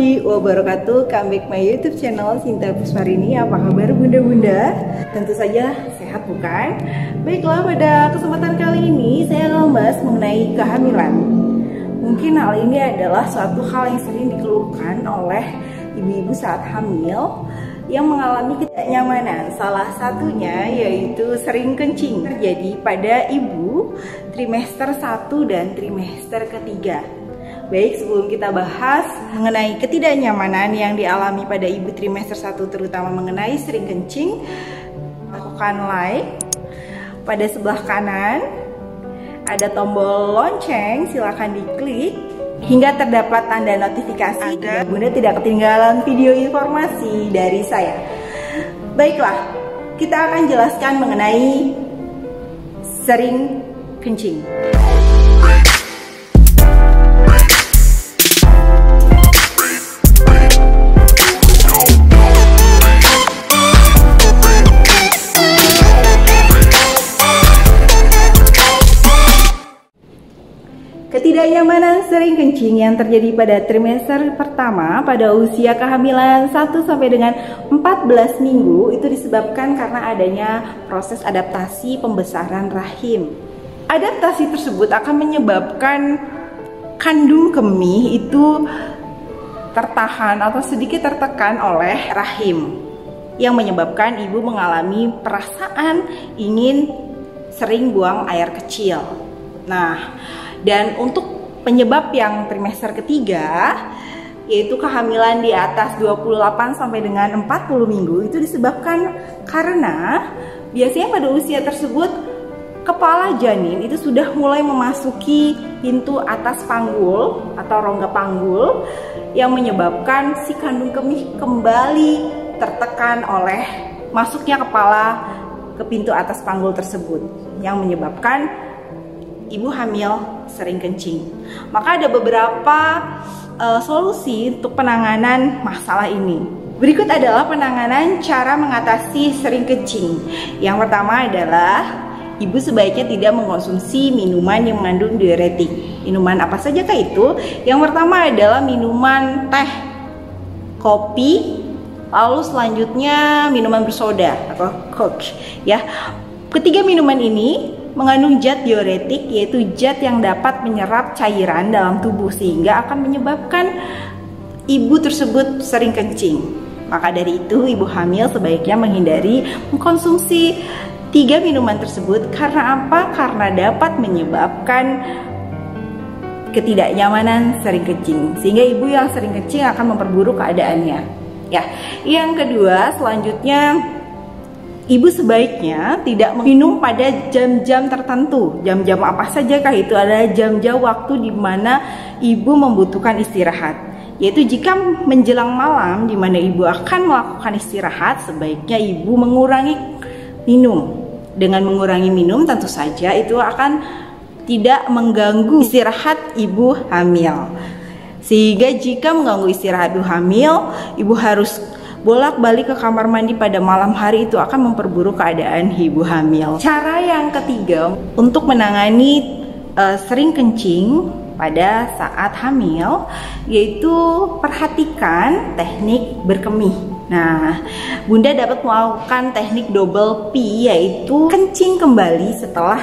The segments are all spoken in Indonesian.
warahmatullahi wabarakatuh. Come back my YouTube channel Sinta Pusparini. Apa kabar bunda-bunda? Tentu saja sehat bukan? Baiklah, pada kesempatan kali ini saya akan membahas mengenai kehamilan. Mungkin hal ini adalah suatu hal yang sering dikeluhkan oleh ibu-ibu saat hamil yang mengalami ketidaknyamanan. Salah satunya yaitu sering kencing terjadi pada ibu trimester 1 dan trimester ketiga. Baik, sebelum kita bahas mengenai ketidaknyamanan yang dialami pada ibu trimester 1, terutama mengenai sering kencing, lakukan like. Pada sebelah kanan ada tombol lonceng, silahkan diklik hingga terdapat tanda notifikasi agar bunda tidak ketinggalan video informasi dari saya. Baiklah, kita akan jelaskan mengenai sering kencing. Ketidaknyamanan sering kencing yang terjadi pada trimester pertama pada usia kehamilan 1 sampai dengan 14 minggu itu disebabkan karena adanya proses adaptasi pembesaran rahim. Adaptasi tersebut akan menyebabkan kandung kemih itu tertahan atau sedikit tertekan oleh rahim yang menyebabkan ibu mengalami perasaan ingin sering buang air kecil. Nah, dan untuk penyebab yang trimester ketiga, yaitu kehamilan di atas 28 sampai dengan 40 minggu, itu disebabkan karena biasanya pada usia tersebut kepala janin itu sudah mulai memasuki pintu atas panggul atau rongga panggul yang menyebabkan si kandung kemih kembali tertekan oleh masuknya kepala ke pintu atas panggul tersebut yang menyebabkan ibu hamil sering kencing. Maka ada beberapa solusi untuk penanganan masalah ini. Berikut adalah penanganan cara mengatasi sering kencing. Yang pertama adalah ibu sebaiknya tidak mengkonsumsi minuman yang mengandung diuretik. Minuman apa saja kah itu? Yang pertama adalah minuman teh, kopi, lalu selanjutnya minuman bersoda atau Coke ya. Ketiga minuman ini mengandung zat diuretik, yaitu zat yang dapat menyerap cairan dalam tubuh sehingga akan menyebabkan ibu tersebut sering kencing. Maka dari itu ibu hamil sebaiknya menghindari mengkonsumsi 3 minuman tersebut. Karena apa? Karena dapat menyebabkan ketidaknyamanan sering kencing, sehingga ibu yang sering kencing akan memperburuk keadaannya. Ya, yang kedua selanjutnya, ibu sebaiknya tidak minum pada jam-jam tertentu. Jam-jam apa sajakah itu? Adalah jam-jam waktu di mana ibu membutuhkan istirahat. Yaitu jika menjelang malam di mana ibu akan melakukan istirahat, sebaiknya ibu mengurangi minum. Dengan mengurangi minum tentu saja itu akan tidak mengganggu istirahat ibu hamil. Sehingga jika mengganggu istirahat ibu hamil, ibu harus bolak-balik ke kamar mandi pada malam hari, itu akan memperburuk keadaan ibu hamil. Cara yang ketiga untuk menangani sering kencing pada saat hamil, yaitu perhatikan teknik berkemih. Nah, bunda dapat melakukan teknik double P, yaitu kencing kembali setelah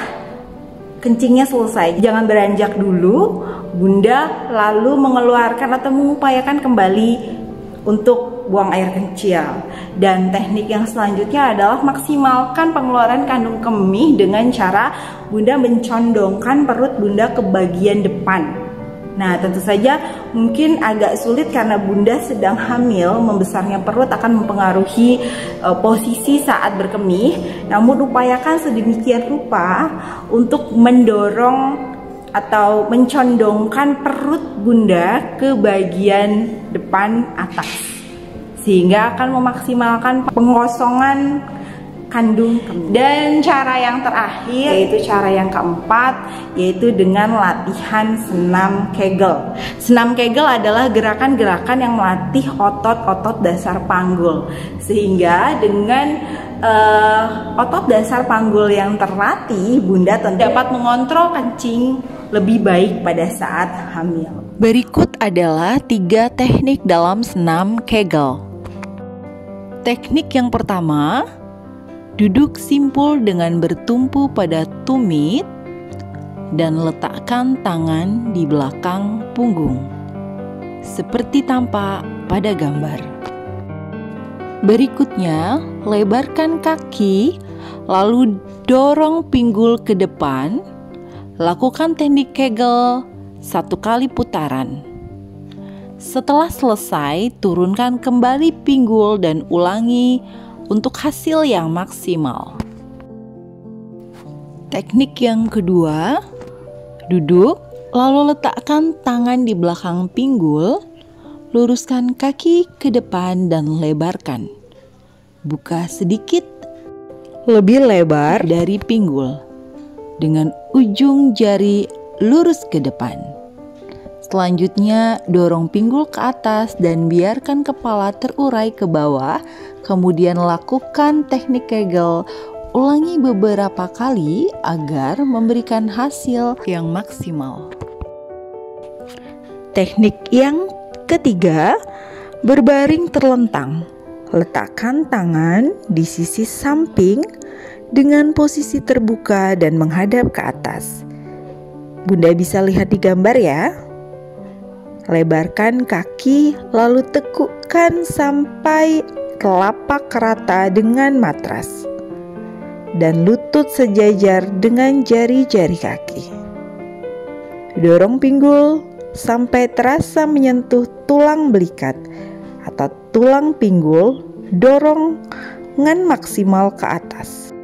kencingnya selesai. Jangan beranjak dulu, bunda lalu mengeluarkan atau mengupayakan kembali untuk buang air kecil. Dan teknik yang selanjutnya adalah maksimalkan pengeluaran kandung kemih dengan cara bunda mencondongkan perut bunda ke bagian depan. Nah, tentu saja mungkin agak sulit karena bunda sedang hamil, membesarnya perut akan mempengaruhi posisi saat berkemih. Namun upayakan sedemikian rupa untuk mendorong atau mencondongkan perut bunda ke bagian depan atas, sehingga akan memaksimalkan pengosongan kandung kemih. Dan cara yang terakhir, yaitu cara yang keempat, yaitu dengan latihan senam Kegel. Senam Kegel adalah gerakan-gerakan yang melatih otot-otot dasar panggul, sehingga dengan otot dasar panggul yang terlatih, bunda tentu dapat mengontrol kencing lebih baik pada saat hamil. Berikut adalah 3 teknik dalam senam Kegel. Teknik yang pertama, duduk simpul dengan bertumpu pada tumit dan letakkan tangan di belakang punggung, seperti tampak pada gambar. Berikutnya, lebarkan kaki, lalu dorong pinggul ke depan. Lakukan teknik Kegel 1 kali putaran. Setelah selesai, turunkan kembali pinggul dan ulangi untuk hasil yang maksimal. Teknik yang kedua, duduk, lalu letakkan tangan di belakang pinggul, luruskan kaki ke depan dan lebarkan. Buka sedikit lebih lebar dari pinggul dengan ujung jari lurus ke depan. Selanjutnya, dorong pinggul ke atas dan biarkan kepala terurai ke bawah. Kemudian lakukan teknik Kegel. Ulangi beberapa kali agar memberikan hasil yang maksimal. Teknik yang ketiga, berbaring terlentang. Letakkan tangan di sisi samping dengan posisi terbuka dan menghadap ke atas. Bunda bisa lihat di gambar ya. Lebarkan kaki, lalu tekukkan sampai telapak rata dengan matras dan lutut sejajar dengan jari-jari kaki. Dorong pinggul sampai terasa menyentuh tulang belikat atau tulang pinggul, dorong dengan maksimal ke atas.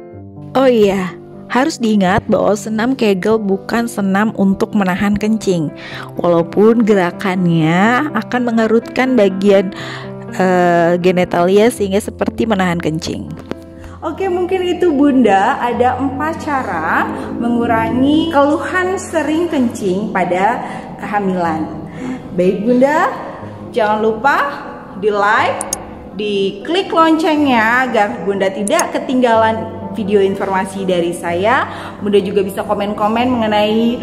Oh iya, harus diingat bahwa senam Kegel bukan senam untuk menahan kencing. Walaupun gerakannya akan mengerutkan bagian genitalia sehingga seperti menahan kencing. Oke, mungkin itu Bunda, ada 4 cara mengurangi keluhan sering kencing pada kehamilan. Baik Bunda, jangan lupa di like, di klik loncengnya agar Bunda tidak ketinggalan video informasi dari saya. Bunda juga bisa komen-komen mengenai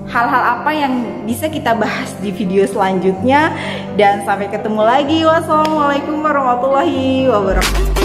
hal-hal apa yang bisa kita bahas di video selanjutnya. Dan sampai ketemu lagi. Wassalamualaikum warahmatullahi wabarakatuh.